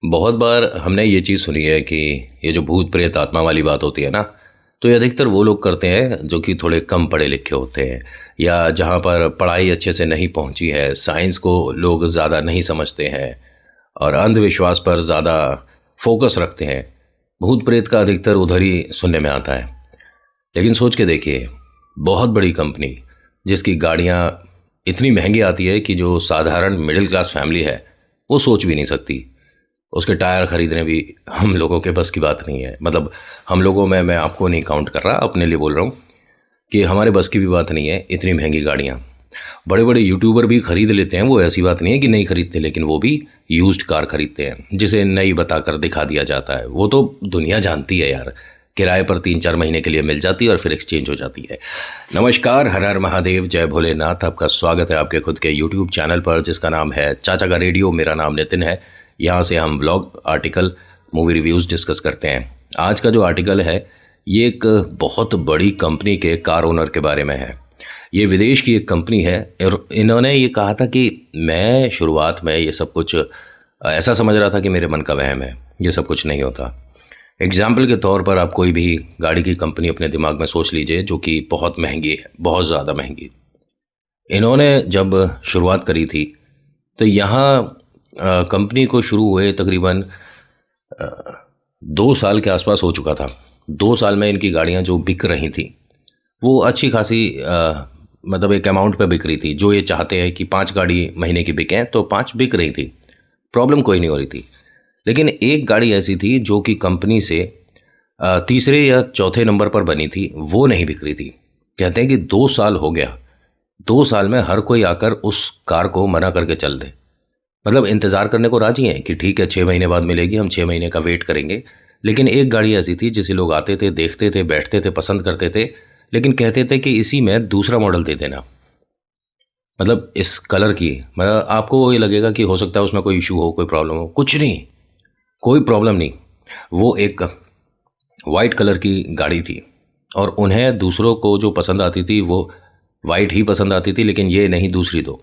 बहुत बार हमने ये चीज़ सुनी है कि ये जो भूत प्रेत आत्मा वाली बात होती है ना, तो ये अधिकतर वो लोग करते हैं जो कि थोड़े कम पढ़े लिखे होते हैं या जहाँ पर पढ़ाई अच्छे से नहीं पहुँची है, साइंस को लोग ज़्यादा नहीं समझते हैं और अंधविश्वास पर ज़्यादा फोकस रखते हैं। भूत प्रेत का अधिकतर उधर ही सुनने में आता है। लेकिन सोच के देखिए, बहुत बड़ी कंपनी जिसकी गाड़ियाँ इतनी महंगी आती है कि जो साधारण मिडिल क्लास फैमिली है वो सोच भी नहीं सकती। उसके टायर खरीदने भी हम लोगों के बस की बात नहीं है। मतलब हम लोगों में मैं आपको नहीं काउंट कर रहा, अपने लिए बोल रहा हूँ कि हमारे बस की भी बात नहीं है इतनी महंगी गाड़ियाँ। बड़े बड़े यूट्यूबर भी खरीद लेते हैं, वो ऐसी बात नहीं है कि नहीं खरीदते, लेकिन वो भी यूज्ड कार खरीदते हैं जिसे नई बताकर दिखा दिया जाता है। वो तो दुनिया जानती है यार, किराए पर 3-4 महीने के लिए मिल जाती है और फिर एक्सचेंज हो जाती है। नमस्कार, हर हर महादेव, जय भोलेनाथ। आपका स्वागत है आपके खुद के यूट्यूब चैनल पर जिसका नाम है चाचा का रेडियो। मेरा नाम नितिन है। यहाँ से हम vlog, article, movie reviews discuss करते हैं। आज का जो आर्टिकल है ये एक बहुत बड़ी कंपनी के कार ओनर के बारे में है। ये विदेश की एक कंपनी है और इन्होंने ये कहा था कि मैं शुरुआत में ये सब कुछ ऐसा समझ रहा था कि मेरे मन का वहम है, ये सब कुछ नहीं होता। एग्जाम्पल के तौर पर आप कोई भी गाड़ी की कंपनी अपने दिमाग में सोच लीजिए जो कि बहुत महंगी है, बहुत ज़्यादा महंगी। इन्होंने जब शुरुआत करी थी तो यहाँ कंपनी को शुरू हुए तकरीबन 2 साल के आसपास हो चुका था। 2 साल में इनकी गाड़ियाँ जो बिक रही थी वो अच्छी खासी मतलब एक अमाउंट पे बिक रही थी। जो ये चाहते हैं कि 5 गाड़ी महीने की बिकें तो 5 बिक रही थी, प्रॉब्लम कोई नहीं हो रही थी। लेकिन एक गाड़ी ऐसी थी जो कि कंपनी से तीसरे या चौथे नंबर पर बनी थी, वो नहीं बिक रही थी। कहते हैं कि 2 साल हो गया, 2 साल में हर कोई आकर उस कार को मना करके चल दे। मतलब इंतज़ार करने को राजी हैं कि ठीक है 6 महीने बाद मिलेगी, हम 6 महीने का वेट करेंगे। लेकिन एक गाड़ी ऐसी थी जिसे लोग आते थे, देखते थे, बैठते थे, पसंद करते थे, लेकिन कहते थे कि इसी में दूसरा मॉडल दे देना। मतलब इस कलर की, मतलब आपको ये लगेगा कि हो सकता है उसमें कोई इशू हो, कोई प्रॉब्लम हो। कुछ नहीं, कोई प्रॉब्लम नहीं। वो एक वाइट कलर की गाड़ी थी और उन्हें दूसरों को जो पसंद आती थी वो वाइट ही पसंद आती थी, लेकिन ये नहीं दूसरी दो।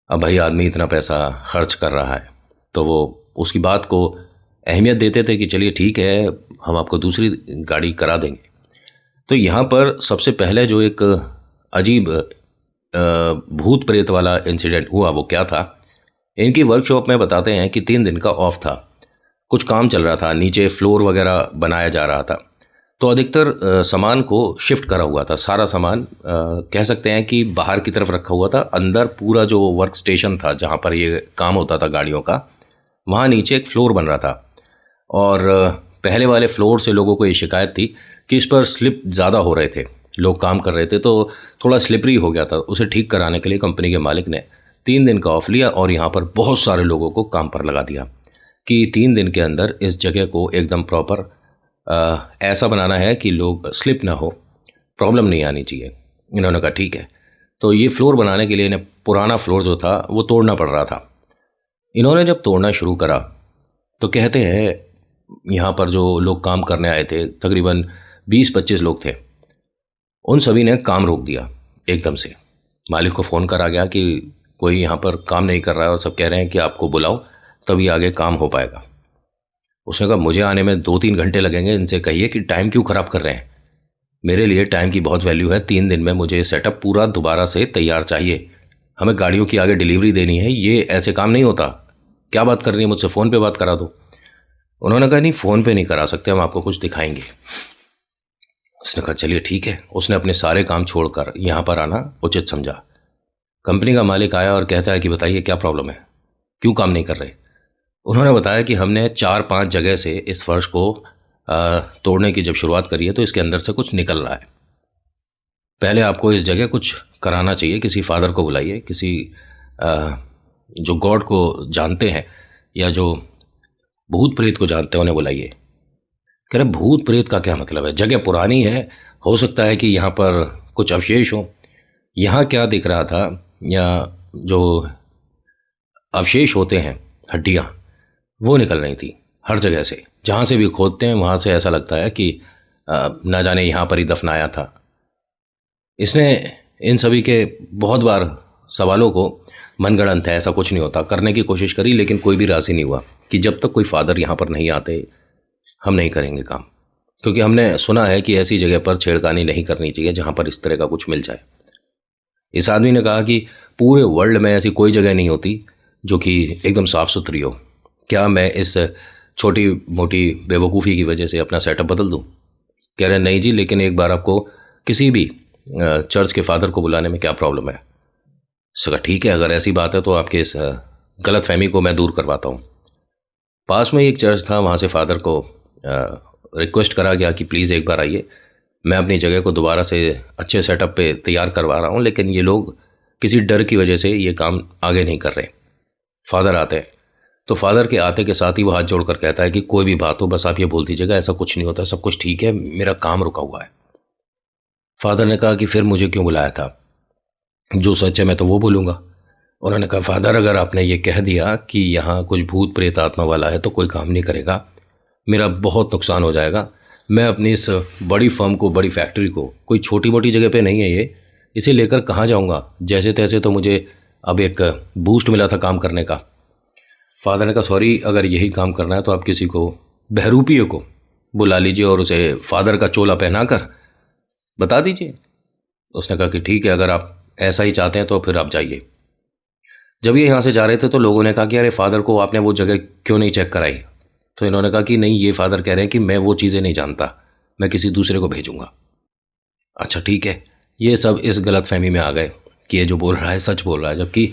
अब भाई आदमी इतना पैसा खर्च कर रहा है तो वो उसकी बात को अहमियत देते थे कि चलिए ठीक है, हम आपको दूसरी गाड़ी करा देंगे। तो यहाँ पर सबसे पहले जो एक अजीब भूत प्रेत वाला इंसिडेंट हुआ वो क्या था। इनकी वर्कशॉप में बताते हैं कि 3 दिन का ऑफ था, कुछ काम चल रहा था, नीचे फ्लोर वगैरह बनाया जा रहा था। तो अधिकतर सामान को शिफ्ट करा हुआ था। सारा सामान कह सकते हैं कि बाहर की तरफ रखा हुआ था। अंदर पूरा जो वर्क स्टेशन था जहाँ पर ये काम होता था गाड़ियों का, वहाँ नीचे एक फ्लोर बन रहा था। और पहले वाले फ्लोर से लोगों को ये शिकायत थी कि इस पर स्लिप ज़्यादा हो रहे थे, लोग काम कर रहे थे तो थोड़ा स्लिपरी हो गया था। उसे ठीक कराने के लिए कंपनी के मालिक ने 3 दिन का ऑफ लिया और यहाँ पर बहुत सारे लोगों को काम पर लगा दिया कि 3 दिन के अंदर इस जगह को एकदम प्रॉपर ऐसा बनाना है कि लोग स्लिप ना हो, प्रॉब्लम नहीं आनी चाहिए। इन्होंने कहा ठीक है। तो ये फ्लोर बनाने के लिए इन्हें पुराना फ्लोर जो था वो तोड़ना पड़ रहा था। इन्होंने जब तोड़ना शुरू करा तो कहते हैं यहाँ पर जो लोग काम करने आए थे, तकरीबन 20-25 लोग थे, उन सभी ने काम रोक दिया एकदम से। मालिक को फ़ोन करा गया कि कोई यहाँ पर काम नहीं कर रहा है और सब कह रहे हैं कि आपको बुलाओ तभी आगे काम हो पाएगा। उसने कहा मुझे आने में 2-3 घंटे लगेंगे, इनसे कहिए कि टाइम क्यों ख़राब कर रहे हैं। मेरे लिए टाइम की बहुत वैल्यू है। 3 दिन में मुझे सेटअप पूरा दोबारा से तैयार चाहिए, हमें गाड़ियों की आगे डिलीवरी देनी है, ये ऐसे काम नहीं होता। क्या बात करनी है मुझसे, फ़ोन पे बात करा दो। उन्होंने कहा नहीं, फ़ोन पे नहीं करा सकते, हम आपको कुछ दिखाएंगे। उसने कहा चलिए ठीक है। उसने अपने सारे काम छोड़कर यहाँ पर आना उचित समझा। कंपनी का मालिक आया और कहता है कि बताइए क्या प्रॉब्लम है, क्यों काम नहीं कर रहे। उन्होंने बताया कि हमने 4-5 जगह से इस फर्श को तोड़ने की जब शुरुआत करी है तो इसके अंदर से कुछ निकल रहा है। पहले आपको इस जगह कुछ कराना चाहिए, किसी फादर को बुलाइए, किसी जो गॉड को जानते हैं या जो भूत प्रेत को जानते हैं उन्हें बुलाइए। कह रहे भूत प्रेत का क्या मतलब है, जगह पुरानी है, हो सकता है कि यहाँ पर कुछ अवशेष हो। यहाँ क्या दिख रहा था, या जो अवशेष होते हैं, हड्डियाँ, वो निकल रही थी हर जगह से। जहाँ से भी खोदते हैं वहाँ से ऐसा लगता है कि ना जाने यहाँ पर ही दफनाया था। इसने इन सभी के बहुत बार सवालों को मनगढ़ंत है, ऐसा कुछ नहीं होता, करने की कोशिश करी लेकिन कोई भी राज़ी नहीं हुआ। कि जब तक कोई फादर यहाँ पर नहीं आते हम नहीं करेंगे काम, क्योंकि हमने सुना है कि ऐसी जगह पर छेड़खानी नहीं करनी चाहिए जहाँ पर इस तरह का कुछ मिल जाए। इस आदमी ने कहा कि पूरे वर्ल्ड में ऐसी कोई जगह नहीं होती जो कि एकदम साफ़ सुथरी हो, क्या मैं इस छोटी मोटी बेवकूफ़ी की वजह से अपना सेटअप बदल दूँ? कह रहे नहीं जी, लेकिन एक बार आपको किसी भी चर्च के फादर को बुलाने में क्या प्रॉब्लम है? उसका ठीक है, अगर ऐसी बात है तो आपके इस गलत फहमी को मैं दूर करवाता हूँ। पास में एक चर्च था, वहाँ से फादर को रिक्वेस्ट करा गया कि प्लीज़ एक बार आइए, मैं अपनी जगह को दोबारा से अच्छे सेटअप पे तैयार करवा रहा हूँ, लेकिन ये लोग किसी डर की वजह से ये काम आगे नहीं कर रहे। फादर आते हैं तो फादर के आते के साथ ही वो हाथ जोड़कर कहता है कि कोई भी बात हो बस आप ये बोल दीजिएगा, ऐसा कुछ नहीं होता, सब कुछ ठीक है, मेरा काम रुका हुआ है। फादर ने कहा कि फिर मुझे क्यों बुलाया था? जो सच है मैं तो वो बोलूँगा। उन्होंने कहा फादर, अगर आपने ये कह दिया कि यहाँ कुछ भूत प्रेत आत्मा वाला है तो कोई काम नहीं करेगा, मेरा बहुत नुकसान हो जाएगा। मैं अपनी इस बड़ी फर्म को, बड़ी फैक्ट्री को, कोई छोटी मोटी जगह पे नहीं है ये, इसे लेकर कहाँ जाऊँगा? जैसे तैसे तो मुझे अब एक बूस्ट मिला था काम करने का। फादर ने कहा सॉरी, अगर यही काम करना है तो आप किसी को, बहरूपिये को बुला लीजिए और उसे फादर का चोला पहनाकर बता दीजिए। उसने कहा कि ठीक है, अगर आप ऐसा ही चाहते हैं तो फिर आप जाइए। जब ये यहाँ से जा रहे थे तो लोगों ने कहा कि अरे फादर को आपने वो जगह क्यों नहीं चेक कराई? तो इन्होंने कहा कि नहीं, ये फादर कह रहे हैं कि मैं वो चीज़ें नहीं जानता, मैं किसी दूसरे को भेजूंगा। अच्छा ठीक है, ये सब इस गलत फहमी में आ गए कि ये जो बोल रहा है सच बोल रहा है, जबकि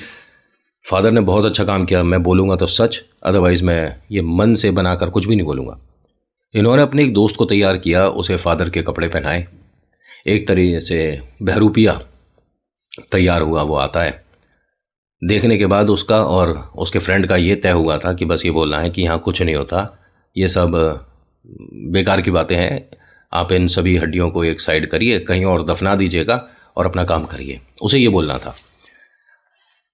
फादर ने बहुत अच्छा काम किया, मैं बोलूँगा तो सच, अदरवाइज़ मैं ये मन से बनाकर कुछ भी नहीं बोलूँगा। इन्होंने अपने एक दोस्त को तैयार किया, उसे फादर के कपड़े पहनाए, एक तरीके से बहरूपिया तैयार हुआ। वो आता है, देखने के बाद उसका और उसके फ्रेंड का ये तय हुआ था कि बस ये बोलना है कि यहाँ कुछ नहीं होता, ये सब बेकार की बातें हैं, आप इन सभी हड्डियों को एक साइड करिए, कहीं और दफना दीजिएगा और अपना काम करिए। उसे ये बोलना था।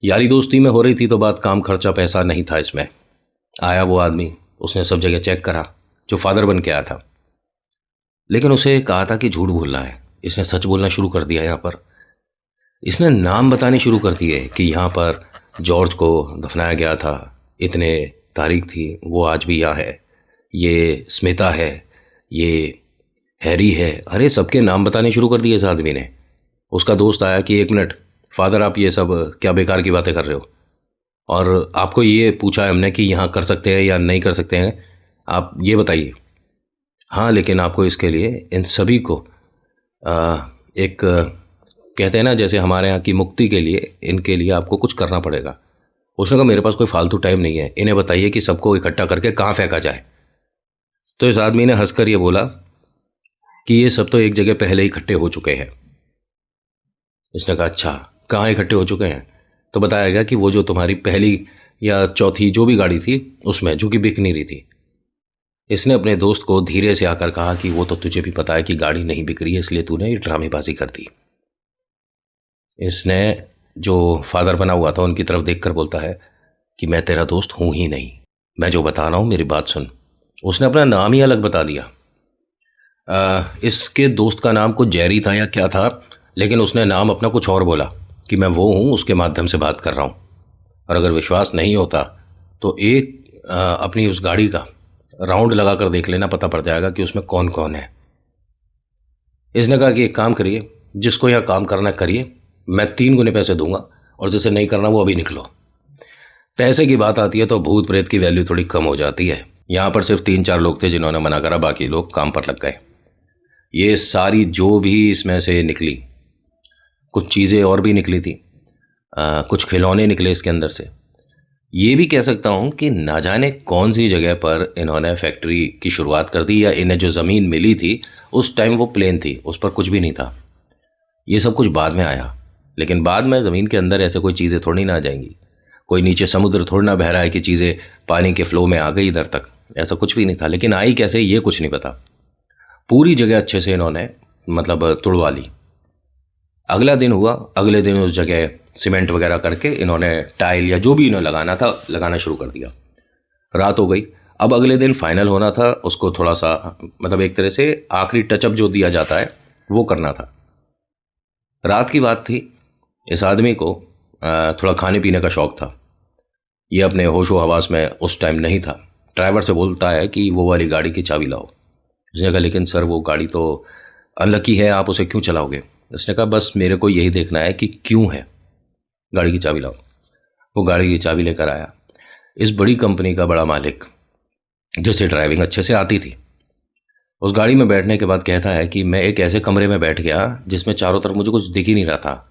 यारी दोस्ती में हो रही थी तो बात काम खर्चा पैसा नहीं था इसमें। आया वो आदमी, उसने सब जगह चेक करा, जो फादर बन के आया था, लेकिन उसे कहा था कि झूठ बोलना है। इसने सच बोलना शुरू कर दिया। यहाँ पर इसने नाम बताने शुरू कर दिए कि यहाँ पर जॉर्ज को दफनाया गया था, इतने तारीख थी, वो आज भी यहाँ है, ये स्मिता है, ये हैरी है। अरे सबके नाम बताने शुरू कर दिए इस आदमी ने। उसका दोस्त आया कि एक मिनट फादर, आप ये सब क्या बेकार की बातें कर रहे हो? और आपको ये पूछा है हमने कि यहाँ कर सकते हैं या नहीं कर सकते हैं, आप ये बताइए। हाँ, लेकिन आपको इसके लिए इन सभी को एक कहते हैं ना, जैसे हमारे यहाँ की मुक्ति के लिए इनके लिए आपको कुछ करना पड़ेगा। उसने कहा मेरे पास कोई फालतू टाइम नहीं है, इन्हें बताइए कि सबको इकट्ठा करके कहाँ फेंका जाए। तो इस आदमी ने हंसकर ये बोला कि ये सब तो एक जगह पहले ही इकट्ठे हो चुके हैं। इसने कहा अच्छा, कहाँ इकट्ठे हो चुके हैं? तो बताया गया कि वो जो तुम्हारी पहली या चौथी जो भी गाड़ी थी उसमें, जो कि बिक नहीं रही थी। इसने अपने दोस्त को धीरे से आकर कहा कि वो तो तुझे भी पता है कि गाड़ी नहीं बिक रही है, इसलिए तूने ये ड्रामेबाजी कर दी। इसने जो फादर बना हुआ था उनकी तरफ देखकर बोलता है कि मैं तेरा दोस्त हूं ही नहीं, मैं जो बता रहा हूं मेरी बात सुन। उसने अपना नाम ही अलग बता दिया। इसके दोस्त का नाम कुछ जेरी था या क्या था, लेकिन उसने नाम अपना कुछ और बोला कि मैं वो हूँ, उसके माध्यम से बात कर रहा हूँ। और अगर विश्वास नहीं होता तो एक अपनी उस गाड़ी का राउंड लगा कर देख लेना, पता पड़ जाएगा कि उसमें कौन कौन है। इसने कहा कि एक काम करिए, जिसको यहाँ काम करना करिए, मैं 3 गुने पैसे दूंगा, और जिसे नहीं करना वो अभी निकलो। पैसे की बात आती है तो भूत प्रेत की वैल्यू थोड़ी कम हो जाती है। यहाँ पर सिर्फ 3-4 लोग थे जिन्होंने मना करा, बाकी लोग काम पर लग गए। ये सारी जो भी इसमें से निकली, कुछ चीज़ें और भी निकली थी, कुछ खिलौने निकले इसके अंदर से। ये भी कह सकता हूँ कि ना जाने कौन सी जगह पर इन्होंने फैक्ट्री की शुरुआत कर दी, या इन्हें जो ज़मीन मिली थी उस टाइम वो प्लेन थी, उस पर कुछ भी नहीं था। ये सब कुछ बाद में आया, लेकिन बाद में ज़मीन के अंदर ऐसे कोई चीज़ें थोड़ी ना आ जाएंगी। कोई नीचे समुद्र थोड़ी ना बह रहा है कि चीज़ें पानी के फ्लो में आ गई इधर तक, ऐसा कुछ भी नहीं था। लेकिन आई कैसे ये कुछ नहीं पता। पूरी जगह अच्छे से इन्होंने मतलब तुड़वा ली। अगला दिन हुआ, अगले दिन उस जगह सीमेंट वगैरह करके इन्होंने टाइल या जो भी इन्हें लगाना था लगाना शुरू कर दिया। रात हो गई। अब अगले दिन फाइनल होना था, उसको थोड़ा सा मतलब एक तरह से आखिरी टचअप जो दिया जाता है वो करना था। रात की बात थी। इस आदमी को थोड़ा खाने पीने का शौक़ था। ये अपने होशो हवास में उस टाइम नहीं था। ड्राइवर से बोलता है कि वो वाली गाड़ी की चाबी लाओ। उसने कहा लेकिन सर वो गाड़ी तो अनलकी है, आप उसे क्यों चलाओगे? उसने कहा बस मेरे को यही देखना है कि क्यों है, गाड़ी की चाबी लाओ। वो गाड़ी की चाबी लेकर आया। इस बड़ी कंपनी का बड़ा मालिक, जिसे ड्राइविंग अच्छे से आती थी, उस गाड़ी में बैठने के बाद कहता है कि मैं एक ऐसे कमरे में बैठ गया जिसमें चारों तरफ मुझे कुछ दिख ही नहीं रहा था।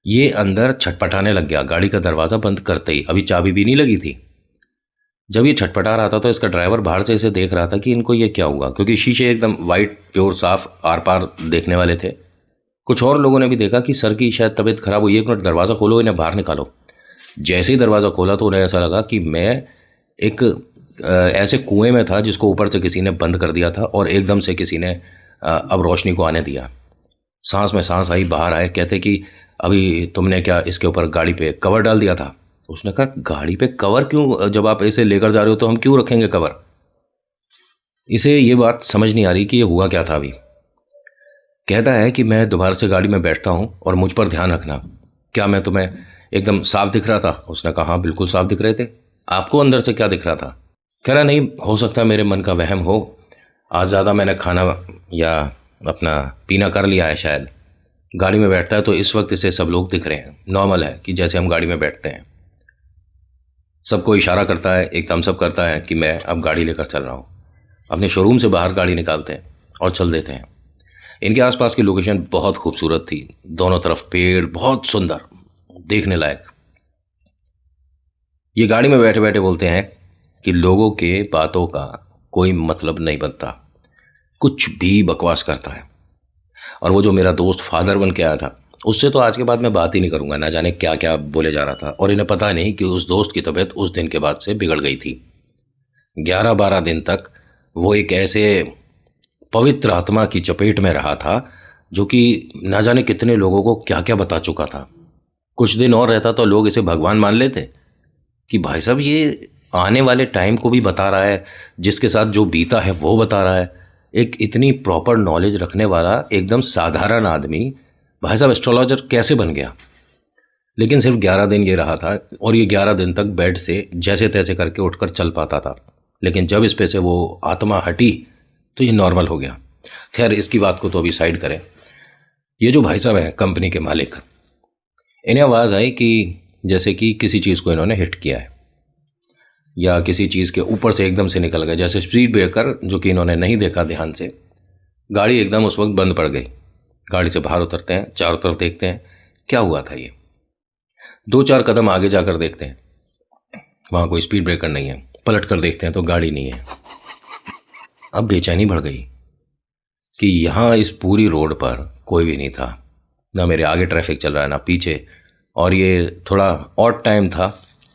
ये अंदर छटपटाने लग गया गाड़ी का दरवाज़ा बंद करते ही, अभी चाबी भी नहीं लगी थी। जब ये छटपटा रहा था तो इसका ड्राइवर बाहर से इसे देख रहा था कि इनको ये क्या हुआ, क्योंकि शीशे एकदम वाइट प्योर साफ आर पार देखने वाले थे। कुछ और लोगों ने भी देखा कि सर की शायद तबीयत खराब हुई है, एक मिनट दरवाज़ा खोलो, इन्हें बाहर निकालो। जैसे ही दरवाज़ा खोला तो उन्हें ऐसा लगा कि मैं एक ऐसे कुएं में था जिसको ऊपर से किसी ने बंद कर दिया था और एकदम से किसी ने अब रोशनी को आने दिया। सांस में सांस आई, बाहर आए, कहते कि अभी तुमने क्या इसके ऊपर गाड़ी पे कवर डाल दिया था? उसने कहा गाड़ी पे कवर क्यों, जब आप इसे लेकर जा रहे हो तो हम क्यों रखेंगे कवर? इसे ये बात समझ नहीं आ रही कि ये हुआ क्या था अभी। कहता है कि मैं दोबारा से गाड़ी में बैठता हूँ और मुझ पर ध्यान रखना, क्या मैं तुम्हें एकदम साफ दिख रहा था? उसने कहा हाँ बिल्कुल साफ दिख रहे थे। आपको अंदर से क्या दिख रहा था? कह रहा नहीं, हो सकता मेरे मन का वहम हो, आज ज़्यादा मैंने खाना या अपना पीना कर लिया है शायद। गाड़ी में बैठता है तो इस वक्त इसे सब लोग दिख रहे हैं, नॉर्मल है कि जैसे हम गाड़ी में बैठते हैं सबको इशारा करता है, एक थम्स अप करता है कि मैं अब गाड़ी लेकर चल रहा हूँ। अपने शोरूम से बाहर गाड़ी निकालते हैं और चल देते हैं। इनके आसपास की लोकेशन बहुत खूबसूरत थी, दोनों तरफ पेड़, बहुत सुंदर, देखने लायक। ये गाड़ी में बैठे बैठे बोलते हैं कि लोगों के बातों का कोई मतलब नहीं बनता, कुछ भी बकवास करता है। और वो जो मेरा दोस्त फादर बन के आया था, उससे तो आज के बाद मैं बात ही नहीं करूंगा, ना जाने क्या क्या बोले जा रहा था। और इन्हें पता नहीं कि उस दोस्त की तबीयत उस दिन के बाद से बिगड़ गई थी। 11-12 दिन तक वो एक ऐसे पवित्र आत्मा की चपेट में रहा था जो कि ना जाने कितने लोगों को क्या क्या बता चुका था। कुछ दिन और रहता तो लोग इसे भगवान मान लेते कि भाई साहब ये आने वाले टाइम को भी बता रहा है, जिसके साथ जो बीता है वो बता रहा है। एक इतनी प्रॉपर नॉलेज रखने वाला एकदम साधारण आदमी भाई साहब एस्ट्रोलॉजर कैसे बन गया? लेकिन सिर्फ 11 दिन ये रहा था और ये 11 दिन तक बेड से जैसे तैसे करके उठकर चल पाता था। लेकिन जब इस पे से वो आत्मा हटी तो ये नॉर्मल हो गया। खैर इसकी बात को तो अभी साइड करें। ये जो भाई साहब हैं कंपनी के मालिक, इन्हें आवाज़ आई कि जैसे कि किसी चीज़ को इन्होंने हिट किया है या किसी चीज़ के ऊपर से एकदम से निकल गया, जैसे स्पीड ब्रेकर जो कि इन्होंने नहीं देखा ध्यान से। गाड़ी एकदम उस वक्त बंद पड़ गई। गाड़ी से बाहर उतरते हैं, चारों तरफ देखते हैं क्या हुआ था। ये 2-4 कदम आगे जाकर देखते हैं, वहाँ कोई स्पीड ब्रेकर नहीं है। पलट कर देखते हैं तो गाड़ी नहीं है। अब बेचैनी बढ़ गई कि यहाँ इस पूरी रोड पर कोई भी नहीं था, ना मेरे आगे ट्रैफिक चल रहा है ना पीछे। और ये थोड़ा ऑड टाइम था,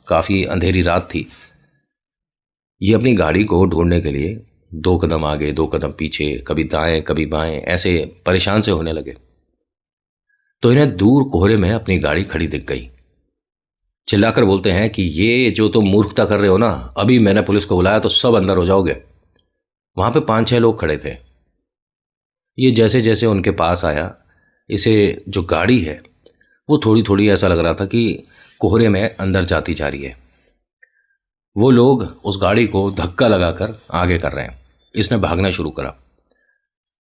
काफ़ी अंधेरी रात थी। ये अपनी गाड़ी को ढूंढने के लिए 2 कदम आगे 2 कदम पीछे, कभी दाएं कभी बाएं, ऐसे परेशान से होने लगे। तो इन्हें दूर कोहरे में अपनी गाड़ी खड़ी दिख गई। चिल्लाकर बोलते हैं कि ये जो तुम मूर्खता कर रहे हो ना, अभी मैंने पुलिस को बुलाया तो सब अंदर हो जाओगे। वहां पे 5-6 लोग खड़े थे। ये जैसे जैसे उनके पास आया, इसे जो गाड़ी है वो थोड़ी थोड़ी ऐसा लग रहा था कि कोहरे में अंदर जाती जा रही है। वो लोग उस गाड़ी को धक्का लगाकर आगे कर रहे हैं। इसने भागना शुरू करा।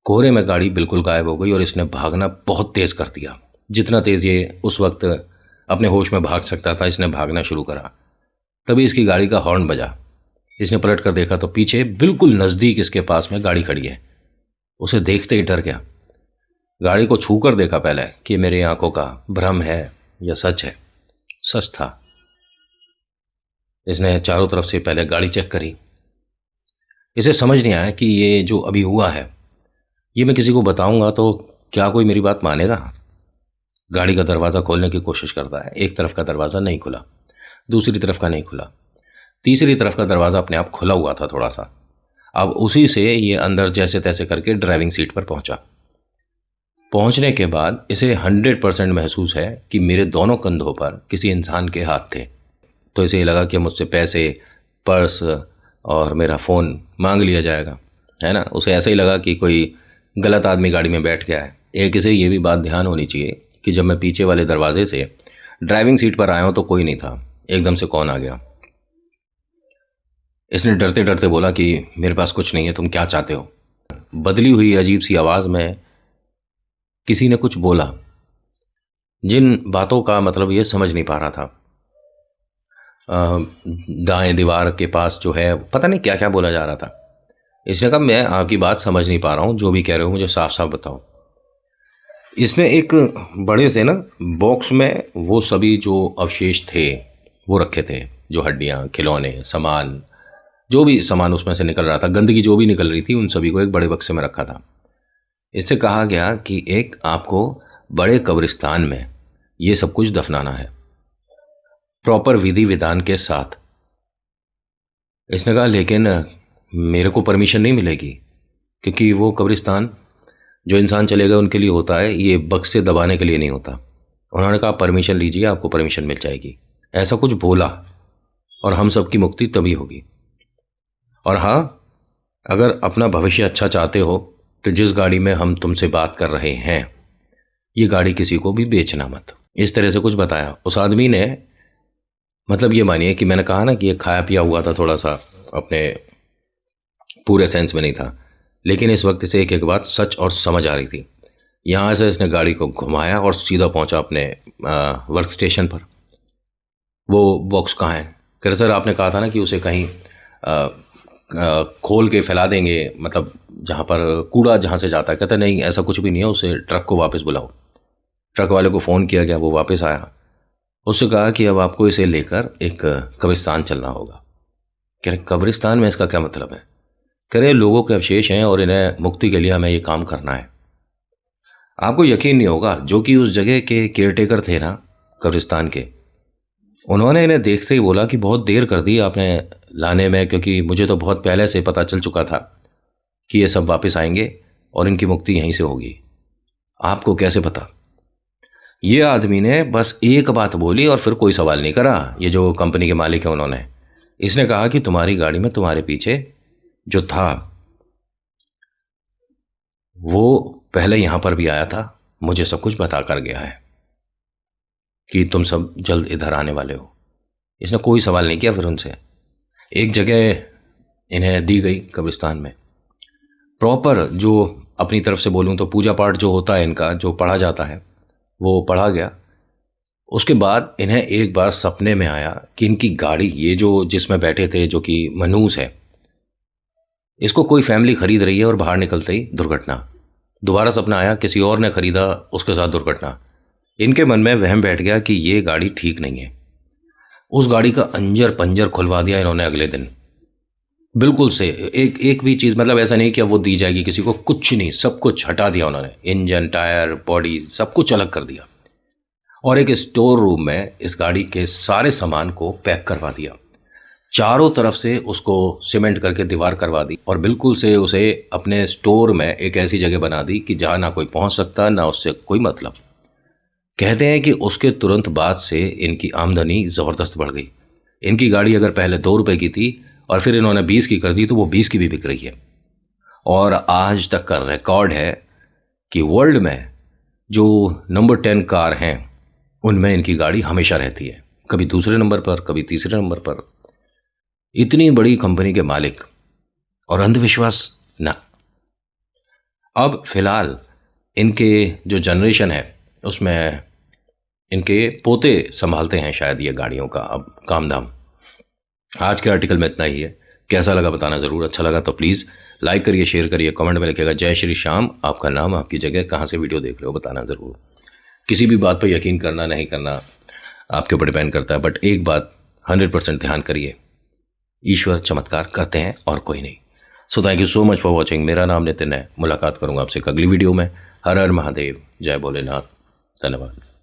कोहरे में गाड़ी बिल्कुल गायब हो गई और इसने भागना बहुत तेज कर दिया, जितना तेज ये उस वक्त अपने होश में भाग सकता था। इसने भागना शुरू करा, तभी इसकी गाड़ी का हॉर्न बजा। इसने पलट कर देखा तो पीछे बिल्कुल नज़दीक इसके पास में गाड़ी खड़ी है। उसे देखते ही डर गया। गाड़ी को छूकर देखा पहले कि मेरी आंखों का भ्रम है या सच है। सच था। इसने चारों तरफ से पहले गाड़ी चेक करी। इसे समझ नहीं आया कि ये जो अभी हुआ है ये मैं किसी को बताऊंगा तो क्या कोई मेरी बात मानेगा। गाड़ी का दरवाज़ा खोलने की कोशिश करता है। एक तरफ का दरवाज़ा नहीं खुला, दूसरी तरफ का नहीं खुला, तीसरी तरफ का दरवाज़ा अपने आप खुला हुआ था थोड़ा सा। अब उसी से ये अंदर जैसे तैसे करके ड्राइविंग सीट पर पहुंचा। पहुंचने के बाद इसे 100% महसूस है कि मेरे दोनों कंधों पर किसी इंसान के हाथ थे। तो इसे लगा कि मुझसे पैसे, पर्स और मेरा फ़ोन मांग लिया जाएगा, है ना। उसे ऐसा ही लगा कि कोई गलत आदमी गाड़ी में बैठ गया है। एक इसे ये भी बात ध्यान होनी चाहिए कि जब मैं पीछे वाले दरवाजे से ड्राइविंग सीट पर आया हूँ तो कोई नहीं था, एकदम से कौन आ गया। इसने डरते डरते बोला कि मेरे पास कुछ नहीं है, तुम क्या चाहते हो। बदली हुई अजीब सी आवाज़ में किसी ने कुछ बोला, जिन बातों का मतलब ये समझ नहीं पा रहा था। दाएं दीवार के पास जो है पता नहीं क्या क्या बोला जा रहा था। इसने कहा मैं आपकी बात समझ नहीं पा रहा हूँ, जो भी कह रहे हो मुझे साफ साफ बताओ। इसने एक बड़े से ना बॉक्स में वो सभी जो अवशेष थे वो रखे थे, जो हड्डियाँ, खिलौने, सामान, जो भी सामान उसमें से निकल रहा था, गंदगी जो भी निकल रही थी, उन सभी को एक बड़े बक्से में रखा था। इससे कहा गया कि एक आपको बड़े कब्रिस्तान में ये सब कुछ दफनाना है, प्रॉपर विधि विधान के साथ। इसने कहा लेकिन मेरे को परमिशन नहीं मिलेगी, क्योंकि वो कब्रिस्तान जो इंसान चले गए उनके लिए होता है, ये बक्से दबाने के लिए नहीं होता। उन्होंने कहा परमिशन लीजिए, आपको परमिशन मिल जाएगी, ऐसा कुछ बोला, और हम सब की मुक्ति तभी होगी। और हाँ, अगर अपना भविष्य अच्छा चाहते हो तो जिस गाड़ी में हम तुमसे बात कर रहे हैं ये गाड़ी किसी को भी बेचना मत। इस तरह से कुछ बताया। उस आदमी ने, मतलब ये मानिए कि मैंने कहा ना कि ये खाया पिया हुआ था, थोड़ा सा अपने पूरे सेंस में नहीं था, लेकिन इस वक्त से एक एक बात सच और समझ आ रही थी। यहाँ से इसने गाड़ी को घुमाया और सीधा पहुँचा अपने वर्क स्टेशन पर। वो बॉक्स कहाँ है? कह रहे सर आपने कहा था ना कि उसे कहीं खोल के फैला देंगे, मतलब जहाँ पर कूड़ा जहाँ से जाता है। कहता नहीं, ऐसा कुछ भी नहीं है, उसे ट्रक को वापस बुलाओ। ट्रक वाले को फ़ोन किया गया, वो वापस आया। उससे कहा कि अब आपको इसे लेकर एक कब्रिस्तान चलना होगा। कह रहे कब्रिस्तान में इसका क्या मतलब है? कह रहे लोगों के अवशेष हैं और इन्हें मुक्ति के लिए हमें ये काम करना है। आपको यकीन नहीं होगा, जो कि उस जगह के केयरटेकर थे ना कब्रिस्तान के, उन्होंने इन्हें देखते ही बोला कि बहुत देर कर दी आपने लाने में, क्योंकि मुझे तो बहुत पहले से पता चल चुका था कि ये सब वापस आएंगे और इनकी मुक्ति यहीं से होगी। आपको कैसे पता? ये आदमी ने बस एक बात बोली और फिर कोई सवाल नहीं करा। ये जो कंपनी के मालिक हैं उन्होंने, इसने कहा कि तुम्हारी गाड़ी में तुम्हारे पीछे जो था वो पहले यहाँ पर भी आया था, मुझे सब कुछ बता कर गया है कि तुम सब जल्द इधर आने वाले हो। इसने कोई सवाल नहीं किया। फिर उनसे एक जगह इन्हें दी गई कब्रिस्तान में, प्रॉपर जो अपनी तरफ से बोलूँ तो पूजा पाठ जो होता है इनका, जो पढ़ा जाता है वो पढ़ा गया। उसके बाद इन्हें एक बार सपने में आया कि इनकी गाड़ी, ये जो जिसमें बैठे थे, जो कि मनूस है, इसको कोई फैमिली खरीद रही है और बाहर निकलते ही दुर्घटना। दोबारा सपना आया, किसी और ने खरीदा, उसके साथ दुर्घटना। इनके मन में वहम बैठ गया कि ये गाड़ी ठीक नहीं है। उस गाड़ी का अंजर पंजर खुलवा दिया इन्होंने अगले दिन, बिल्कुल से एक भी चीज़, मतलब ऐसा नहीं कि अब वो दी जाएगी किसी को, कुछ नहीं, सब कुछ हटा दिया उन्होंने। इंजन, टायर, बॉडी, सब कुछ अलग कर दिया और एक स्टोर रूम में इस गाड़ी के सारे सामान को पैक करवा दिया। चारों तरफ से उसको सीमेंट करके दीवार करवा दी और बिल्कुल से उसे अपने स्टोर में एक ऐसी जगह बना दी कि जहाँ ना कोई पहुँच सकता, ना उससे कोई मतलब। कहते हैं कि उसके तुरंत बाद से इनकी आमदनी ज़बरदस्त बढ़ गई। इनकी गाड़ी अगर पहले 2 रुपए की थी और फिर इन्होंने 20 की कर दी, तो वो 20 की भी बिक रही है। और आज तक का रिकॉर्ड है कि वर्ल्ड में जो नंबर 10 कार हैं उनमें इनकी गाड़ी हमेशा रहती है, कभी दूसरे नंबर पर, कभी तीसरे नंबर पर। इतनी बड़ी कंपनी के मालिक और अंधविश्वास ना। अब फिलहाल इनके जो जनरेशन है उसमें इनके पोते संभालते हैं शायद ये गाड़ियों का अब काम धाम। आज के आर्टिकल में इतना ही है। कैसा लगा बताना ज़रूर। अच्छा लगा तो प्लीज़ लाइक करिए, शेयर करिए, कमेंट में लिखिएगा जय श्री श्याम, आपका नाम, आपकी जगह, कहाँ से वीडियो देख रहे हो बताना ज़रूर। किसी भी बात पर यकीन करना नहीं करना आपके ऊपर डिपेंड करता है, बट एक बात 100% ध्यान करिए, ईश्वर चमत्कार करते हैं और कोई नहीं। So thank you so much for watching. मेरा नाम नितिन है। मुलाकात करूँगा आपसे एक अगली वीडियो में। हर हर महादेव, जय भोलेनाथ, धन्यवाद।